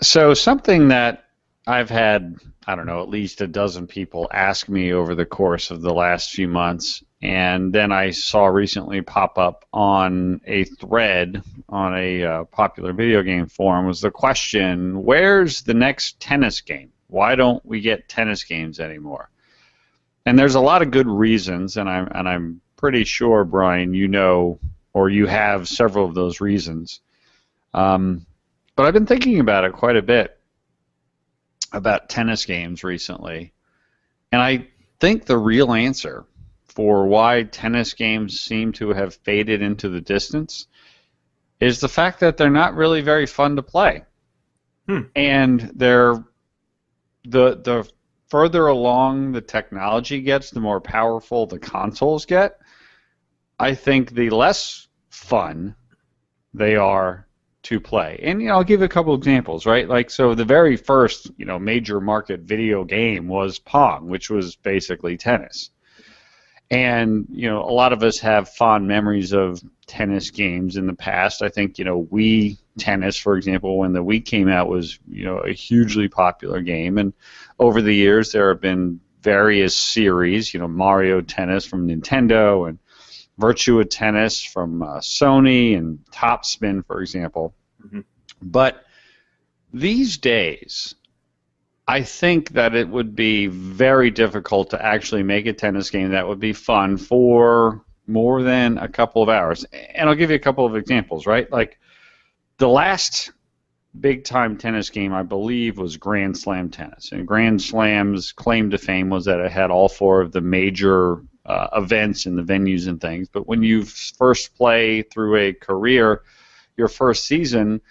So something that I've had, I don't know, at least a dozen people ask me over the course of the last few months, and then I saw recently pop up on a thread on a popular video game forum was the question, where's the next tennis game? Why don't we get tennis games anymore? And there's a lot of good reasons, and I'm pretty sure, Brian, you know, or you have several of those reasons. Um, but I've been thinking about it quite a bit about tennis games recently, and I think the real answer for why tennis games seem to have faded into the distance is the fact that they're not really very fun to play. And the further along the technology gets, the more powerful the consoles get. I think the less fun they are to play. And I'll give a couple examples, right? Like, so the very first, major market video game was Pong, which was basically tennis. And, a lot of us have fond memories of tennis games in the past. I think, Wii Tennis, for example, when the Wii came out was, a hugely popular game. And over the years, there have been various series, Mario Tennis from Nintendo and Virtua Tennis from Sony and Top Spin, for example. Mm-hmm. But these days, I think that it would be very difficult to actually make a tennis game that would be fun for more than a couple of hours. And I'll give you a couple of examples, right? Like the last big-time tennis game, I believe, was Grand Slam tennis. And Grand Slam's claim to fame was that it had all four of the major events and the venues and things. But when you first play through a career, your first season,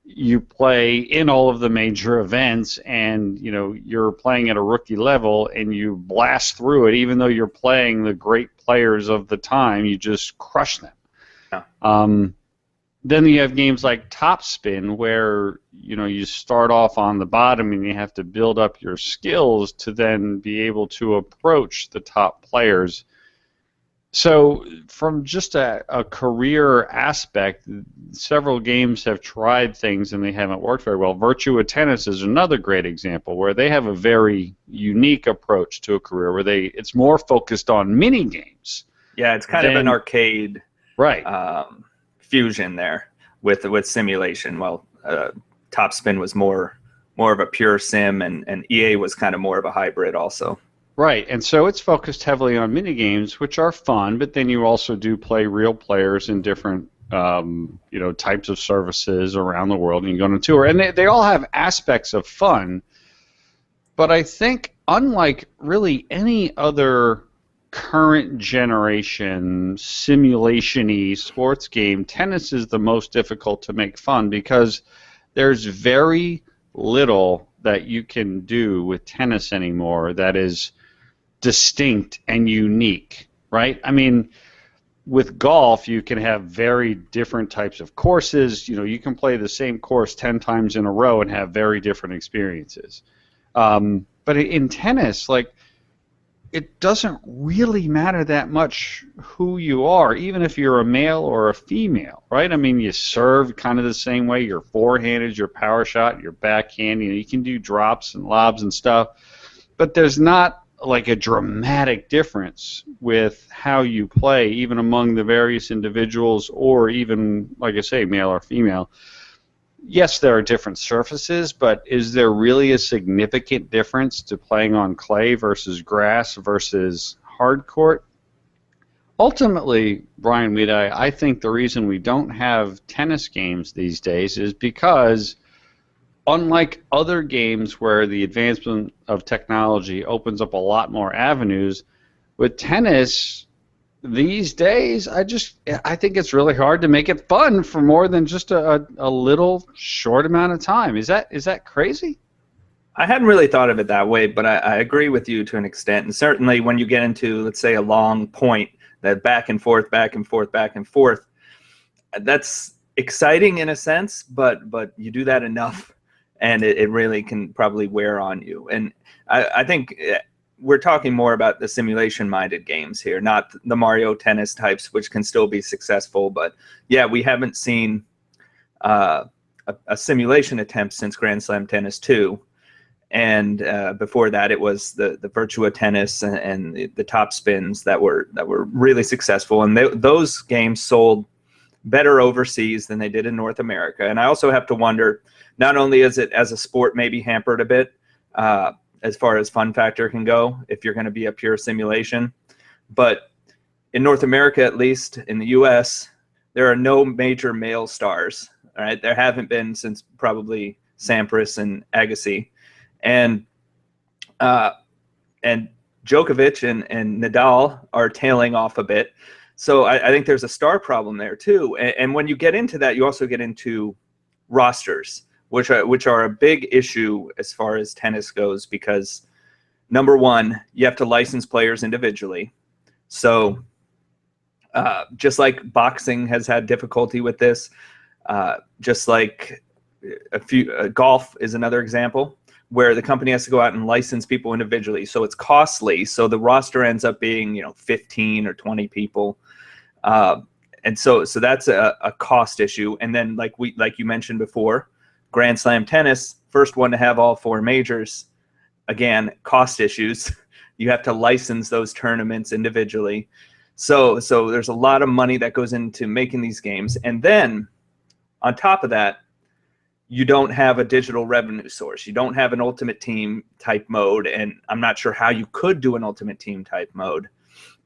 you play in all of the major events, and you're playing at a rookie level, and you blast through it. Even though you're playing the great players of the time, you just crush them. Yeah. Then you have games like Top Spin, where you start off on the bottom and you have to build up your skills to then be able to approach the top players. So from just a career aspect, several games have tried things and they haven't worked very well. Virtua Tennis is another great example where they have a very unique approach to a career where it's more focused on mini games. Yeah, it's kind of an arcade right fusion there with simulation. Well, Top Spin was more of a pure sim, and EA was kind of more of a hybrid also. Right, and so it's focused heavily on minigames, which are fun, but then you also do play real players in different types of services around the world, and you go on a tour. And they all have aspects of fun, but I think unlike really any other current generation simulation-y sports game, tennis is the most difficult to make fun because there's very little that you can do with tennis anymore that is distinct and unique, right? I mean, with golf, you can have very different types of courses. You can play the same course 10 times in a row and have very different experiences. But in tennis, it doesn't really matter that much who you are, even if you're a male or a female, right? I mean, you serve kind of the same way. Your forehand is your power shot, your backhand, you can do drops and lobs and stuff, but there's not like a dramatic difference with how you play, even among the various individuals or even, like I say, male or female. Yes, there are different surfaces, but is there really a significant difference to playing on clay versus grass versus hard court? Ultimately, Brian Weed, I think the reason we don't have tennis games these days is because, unlike other games where the advancement of technology opens up a lot more avenues, with tennis these days, I think it's really hard to make it fun for more than just a little short amount of time. Is that crazy? I hadn't really thought of it that way, but I agree with you to an extent. And certainly when you get into, let's say, a long point, that back and forth, back and forth, back and forth, that's exciting in a sense, but you do that enough, and it really can probably wear on you. And I think we're talking more about the simulation-minded games here, not the Mario Tennis types, which can still be successful. But yeah, we haven't seen a a simulation attempt since Grand Slam Tennis 2. And before that, it was the Virtua Tennis and the Top Spins that were really successful. And those games sold better overseas than they did in North America. And I also have to wonder, not only is it as a sport maybe hampered a bit as far as fun factor can go, if you're going to be a pure simulation, but in North America, at least in the US, there are no major male stars. All right, there haven't been since probably Sampras and Agassi. And Djokovic and Nadal are tailing off a bit. So I think there's a star problem there too. And when you get into that, you also get into rosters, which are a big issue as far as tennis goes, because number one, you have to license players individually. So just like boxing has had difficulty with this, just like golf is another example, where the company has to go out and license people individually. So it's costly. So the roster ends up being, 15 or 20 people. And so that's a cost issue. And then like you mentioned before, Grand Slam Tennis, first one to have all 4 majors, again, cost issues. You have to license those tournaments individually. So there's a lot of money that goes into making these games. And then on top of that, you don't have a digital revenue source. You don't have an Ultimate Team type mode, and I'm not sure how you could do an Ultimate Team type mode.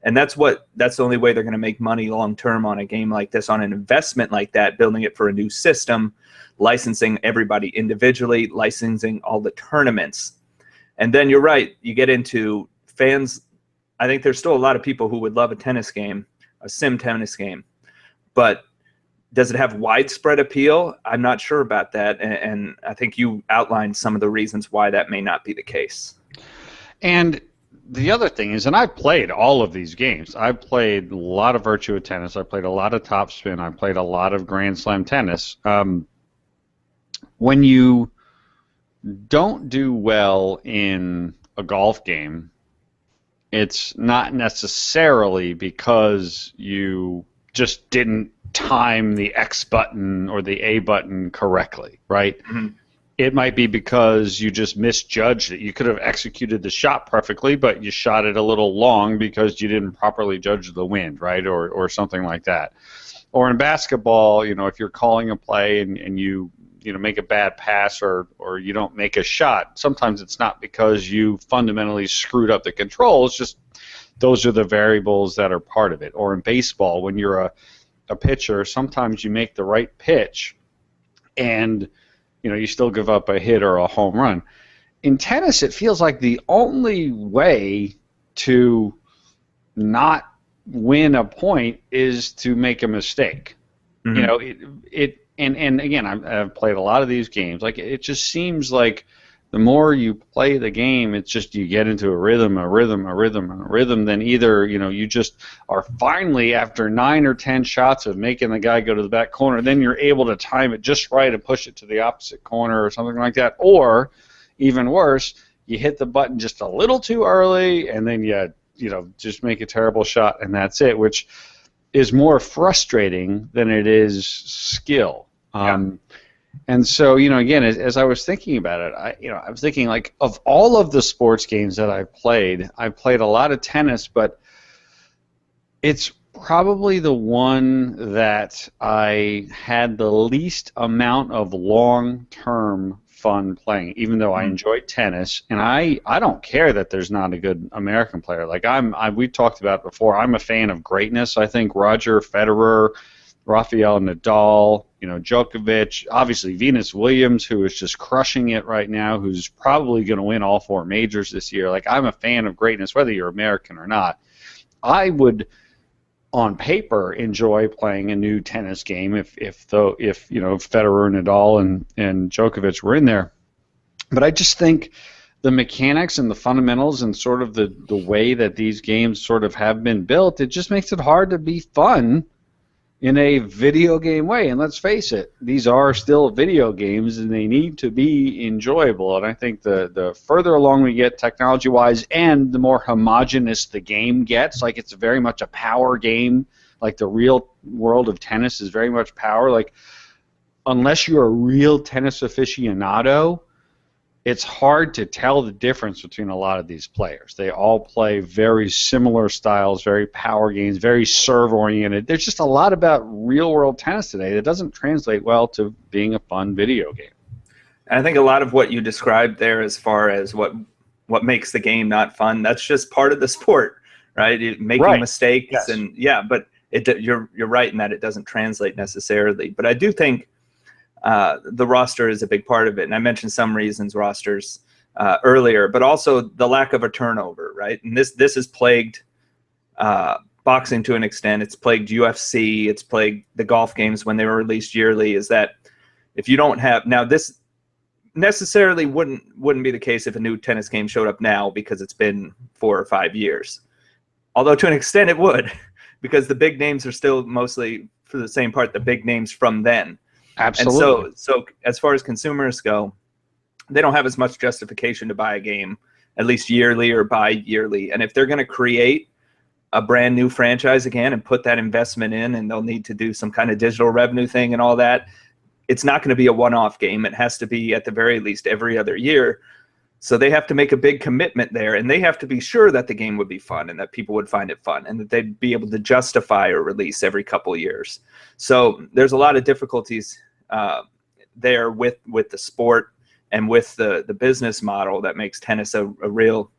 And that's the only way they're going to make money long term on a game like this, on an investment like that, building it for a new system, licensing everybody individually, licensing all the tournaments. And then you're right, you get into fans. I think there's still a lot of people who would love a tennis game, a sim tennis game, but does it have widespread appeal? I'm not sure about that, and I think you outlined some of the reasons why that may not be the case. And the other thing is, and I played all of these games. I played a lot of Virtua Tennis. I played a lot of Top Spin. I played a lot of Grand Slam Tennis. When you don't do well in a golf game, it's not necessarily because you just didn't time the X button or the A button correctly, right? Mm-hmm. It might be because you just misjudged it. You could have executed the shot perfectly, but you shot it a little long because you didn't properly judge the wind, right? Or something like that. Or in basketball, if you're calling a play and you make a bad pass or you don't make a shot, sometimes it's not because you fundamentally screwed up the control. It's just those are the variables that are part of it. Or in baseball, when you're a pitcher, sometimes you make the right pitch and you still give up a hit or a home run. In tennis, it feels like the only way to not win a point is to make a mistake. Mm-hmm. And again, I've played a lot of these games. Like, it just seems like the more you play the game, it's just you get into a rhythm, then either, you just are finally, after 9 or 10 shots of making the guy go to the back corner, then you're able to time it just right and push it to the opposite corner or something like that. Or, even worse, you hit the button just a little too early and then you just make a terrible shot and that's it, which is more frustrating than it is skill. Yeah. And so, again, as I was thinking about it, I was thinking, like, of all of the sports games that I played a lot of tennis, but it's probably the one that I had the least amount of long-term fun playing, even though I enjoyed tennis. And I don't care that there's not a good American player. Like, we talked about before, I'm a fan of greatness. I think Roger Federer, Rafael Nadal, Djokovic, obviously Venus Williams, who is just crushing it right now, who's probably going to win all 4 majors this year. Like, I'm a fan of greatness, whether you're American or not. I would, on paper, enjoy playing a new tennis game if Federer, Nadal, and Djokovic were in there. But I just think the mechanics and the fundamentals and sort of the way that these games sort of have been built, it just makes it hard to be fun in a video game way. And let's face it, these are still video games and they need to be enjoyable. And I think the further along we get technology-wise and the more homogenous the game gets, like, it's very much a power game, like the real world of tennis is very much power. Like, unless you're a real tennis aficionado, it's hard to tell the difference between a lot of these players. They all play very similar styles, very power games, very serve-oriented. There's just a lot about real-world tennis today that doesn't translate well to being a fun video game. And I think a lot of what you described there as far as what makes the game not fun, that's just part of the sport, right? Making mistakes. Yes. And yeah, but you're right in that it doesn't translate necessarily. But I do think the roster is a big part of it. And I mentioned some reasons rosters earlier, but also the lack of a turnover, right? And this has plagued boxing to an extent. It's plagued UFC. It's plagued the golf games when they were released yearly, is that if you don't have, now this necessarily wouldn't be the case if a new tennis game showed up now because it's been 4 or 5 years. Although to an extent it would, because the big names are still mostly, for the same part, the big names from then. Absolutely. And so as far as consumers go, they don't have as much justification to buy a game, at least yearly or bi-yearly. And if they're going to create a brand new franchise again and put that investment in, and they'll need to do some kind of digital revenue thing and all that, it's not going to be a one-off game. It has to be at the very least every other year. So they have to make a big commitment there, and they have to be sure that the game would be fun and that people would find it fun and that they'd be able to justify a release every couple of years. So there's a lot of difficulties there with the sport and with the business model that makes tennis a real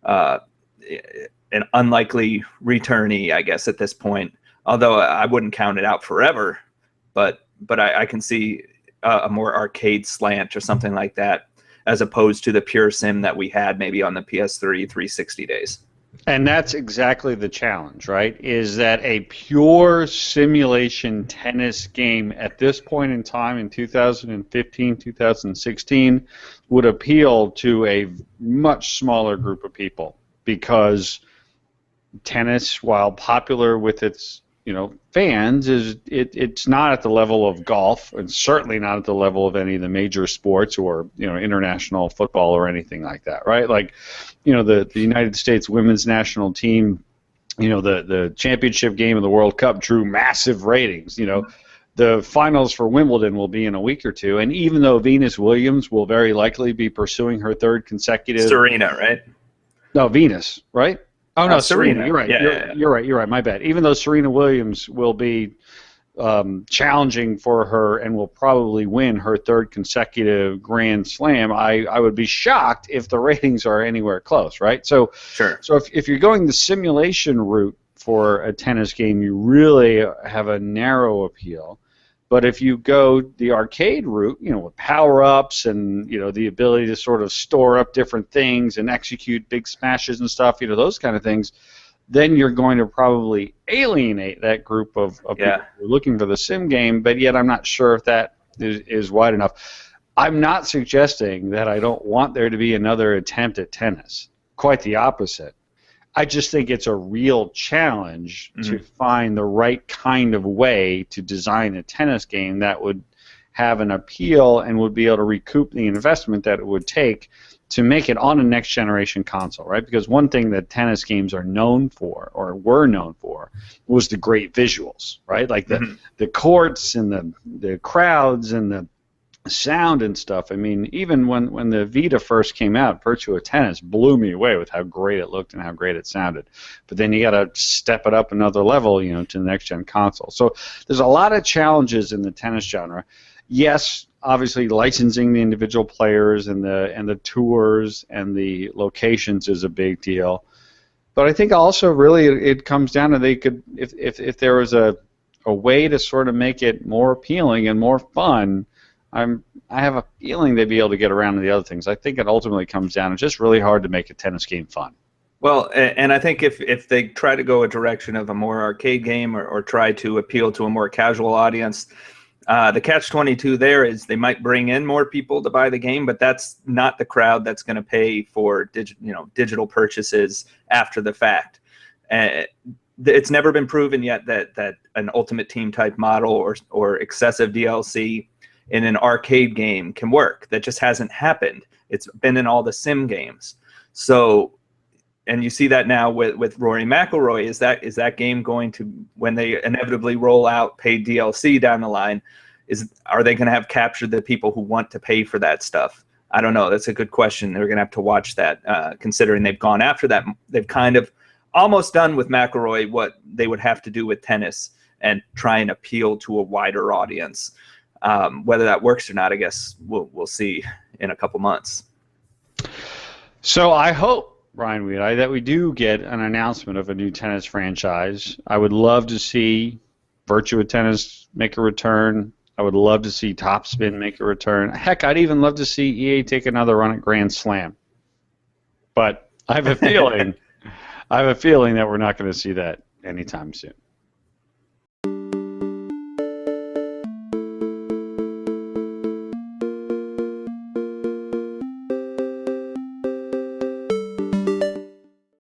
an unlikely returnee, I guess, at this point. Although I wouldn't count it out forever, but I can see a more arcade slant or something like that, as opposed to the pure sim that we had maybe on the PS3 360 days. And that's exactly the challenge, right? Is that a pure simulation tennis game at this point in time in 2015, 2016 would appeal to a much smaller group of people, because tennis, while popular with its fans, it's not at the level of golf, and certainly not at the level of any of the major sports or international football or anything like that, right? Like, the United States women's national team, the championship game of the World Cup drew massive ratings. The finals for Wimbledon will be in a week or two, and even though Venus Williams will very likely be pursuing her third consecutive. Serena, right? No, Venus, right? Oh, no, Serena. You're right. Yeah, You're right. My bad. Even though Serena Williams will be challenging for her and will probably win her third consecutive Grand Slam, I would be shocked if the ratings are anywhere close, right? So, sure. So if you're going the simulation route for a tennis game, you really have a narrow appeal. But if you go the arcade route, with power-ups and, the ability to sort of store up different things and execute big smashes and stuff, those kind of things, then you're going to probably alienate that group of people who are looking for the sim game, but yet I'm not sure if that is wide enough. I'm not suggesting that I don't want there to be another attempt at tennis. Quite the opposite. I just think it's a real challenge to find the right kind of way to design a tennis game that would have an appeal and would be able to recoup the investment that it would take to make it on a next generation console, right? Because one thing that tennis games are known for, or were known for, was the great visuals, right? Like the courts and the crowds and the sound and stuff. I mean, even when the Vita first came out, Virtua Tennis blew me away with how great it looked and how great it sounded. But then you got to step it up another level, to the next gen console. So there's a lot of challenges in the tennis genre. Yes, obviously licensing the individual players and the tours and the locations is a big deal. But I think also really it comes down to they could, if there was a way to sort of make it more appealing and more fun, I have a feeling they'd be able to get around to the other things. I think it ultimately comes down to just really hard to make a tennis game fun. Well, and I think if they try to go a direction of a more arcade game or try to appeal to a more casual audience, the catch-22 there is they might bring in more people to buy the game, but that's not the crowd that's going to pay for digital purchases after the fact. It's never been proven yet that an Ultimate Team type model or excessive DLC in an arcade game can work. That just hasn't happened. It's been in all the sim games. So, and you see that now with Rory McIlroy. Is that game going to, when they inevitably roll out paid DLC down the line, Are they going to have captured the people who want to pay for that stuff? I don't know. That's a good question. They're going to have to watch that, considering they've gone after that. They've kind of almost done with McIlroy what they would have to do with tennis and try and appeal to a wider audience. Whether that works or not, I guess we'll see in a couple months. So I hope, Bryan Weed, that we do get an announcement of a new tennis franchise. I would love to see Virtua Tennis make a return. I would love to see Topspin make a return. Heck, I'd even love to see EA take another run at Grand Slam. But I have a feeling that we're not going to see that anytime soon.